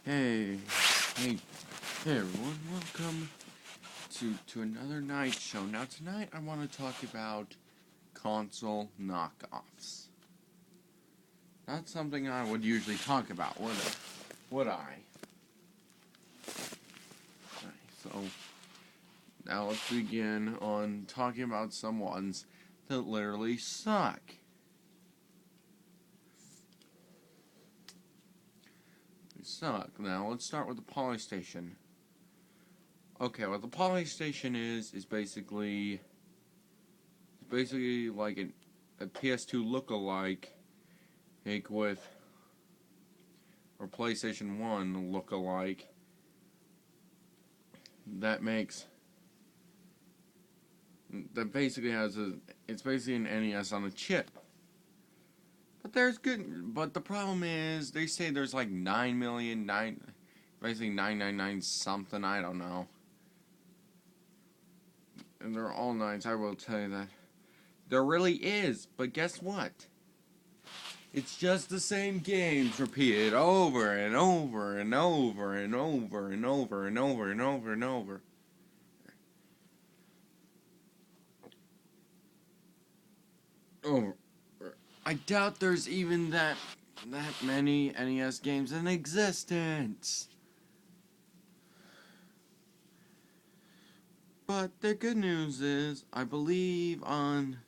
Hey, hey, hey everyone, welcome to another night show. Now tonight I want to talk about console knockoffs. Not something I would usually talk about, would I? So, now let's begin on talking about some ones that literally suck. They suck. Now let's start with the Polystation. Okay, what the Polystation is basically like a PS2 look-alike with or PlayStation 1 look-alike that basically it's basically an NES on a chip. But the problem is they say there's like 9 basically 999 something, I don't know. And they're all nines, I will tell you that. There really is, but guess what? It's just the same games repeated over and over and over and over and over and over and over and over. Oh, I doubt there's even that many NES games in existence. But the good news is, I believe on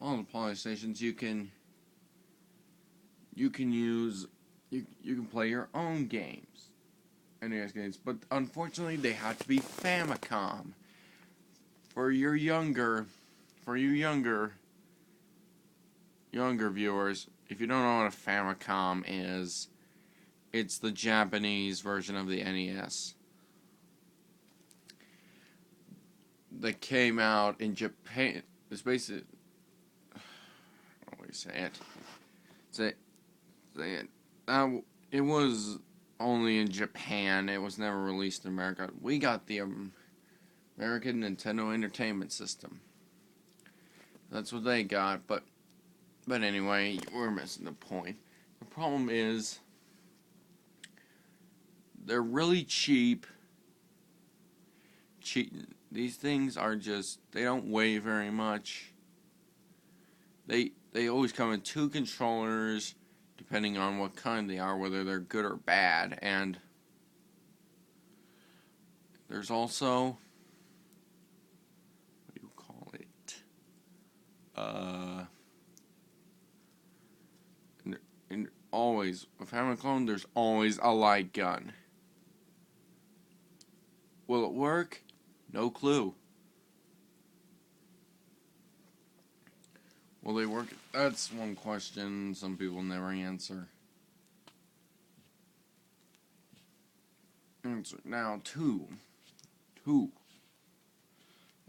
all the PlayStations you can play your own games, NES games. But unfortunately, they have to be Famicom. For you younger viewers, if you don't know what a Famicom is, it's the Japanese version of the NES that came out in Japan. It's basically, how do we say it? It was only in Japan. It was never released in America. We got the American Nintendo Entertainment System. That's what they got, but anyway, we're missing the point. The problem is, they're really cheap. These things are just, they don't weigh very much. They always come in two controllers, depending on what kind they are, whether they're good or bad. And there's also, what do you call it? And always, with Famicom, there's always a light gun. Will it work? No clue. Will they work? That's one question some people never answer. Now, two.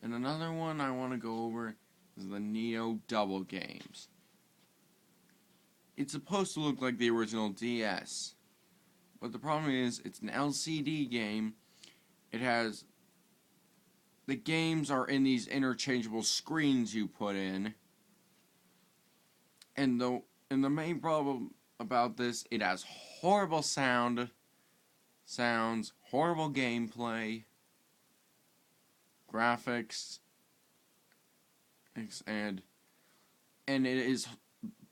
And another one I want to go over is the Neo Double games. It's supposed to look like the original DS. But the problem is, it's an LCD game. The games are in these interchangeable screens you put in. And the main problem about this, it has horrible sounds, horrible gameplay, graphics, and it is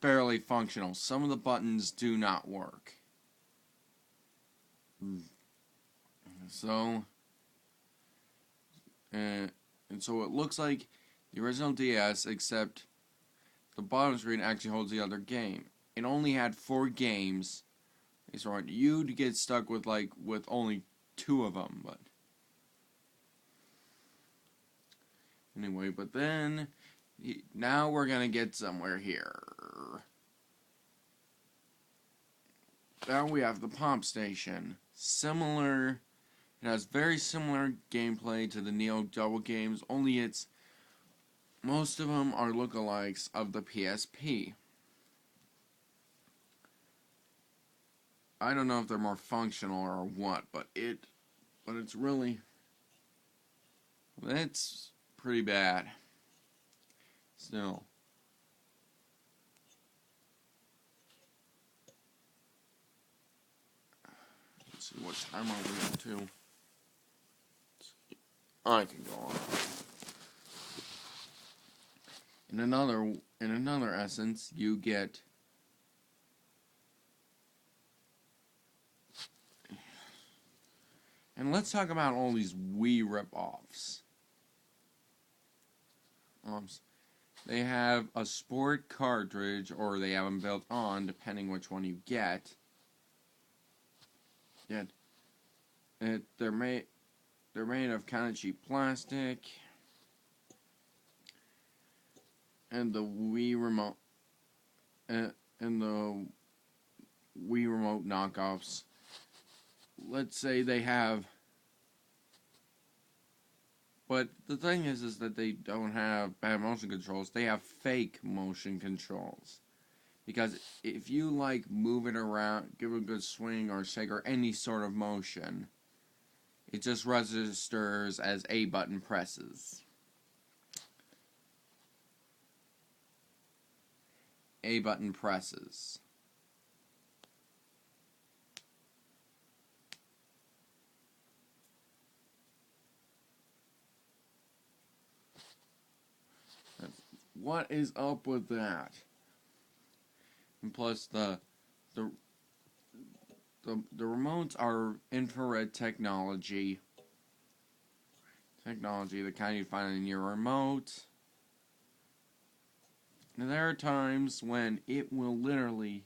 barely functional. Some of the buttons do not work. So, and so it looks like the original DS, except the bottom screen actually holds the other game. It only had 4 games. So you'd get stuck with only 2 of them, but anyway. But then now we're gonna get somewhere here. Now we have the Pump Station. Similar. It has very similar gameplay to the Neo Double games, only most of them are lookalikes of the PSP. I don't know if they're more functional or what, but it's pretty bad. Still. see what time are we up to. I can go on. In another essence, you get and let's talk about all these Wii rip-offs. They have a sport cartridge, or they have them built on, depending which one you get. Yet, they're made of kind of cheap plastic, and the Wii remote, and the Wii remote knockoffs. Let's say they have. But the thing is that they don't have bad motion controls. They have fake motion controls. Because if you, like, move it around, give it a good swing or shake or any sort of motion, it just registers as A button presses. A button presses. What is up with that? And plus the remotes are infrared technology. The kind you find in your remote. And there are times when it will literally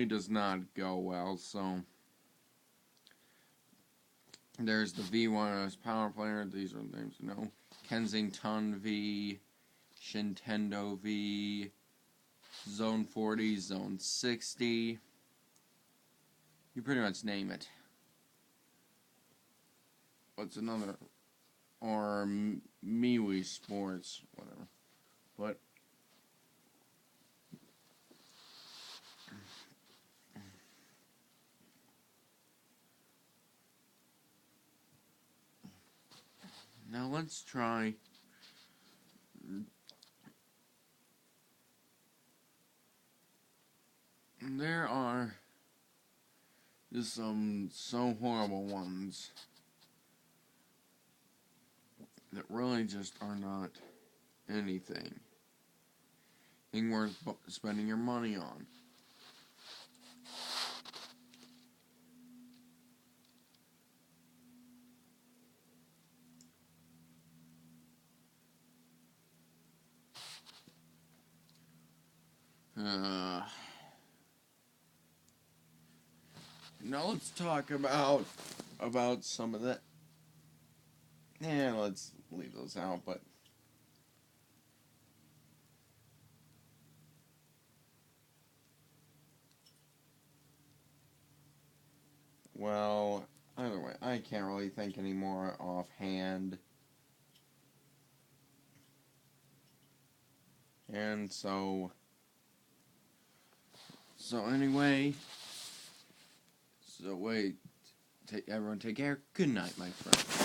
does not go well, so there's the V1S Power Player. These are the names you know. Kensington V, Shintendo V, Zone 40, Zone 60. You pretty much name it. What's another? Or MeWe Sports, whatever. But now let's try. There are just some so horrible ones that really just are not anything worth spending your money on. Now let's talk about some of that. Yeah, let's leave those out, but well, either way, I can't really think anymore offhand. And so anyway, everyone take care. Good night, my friend.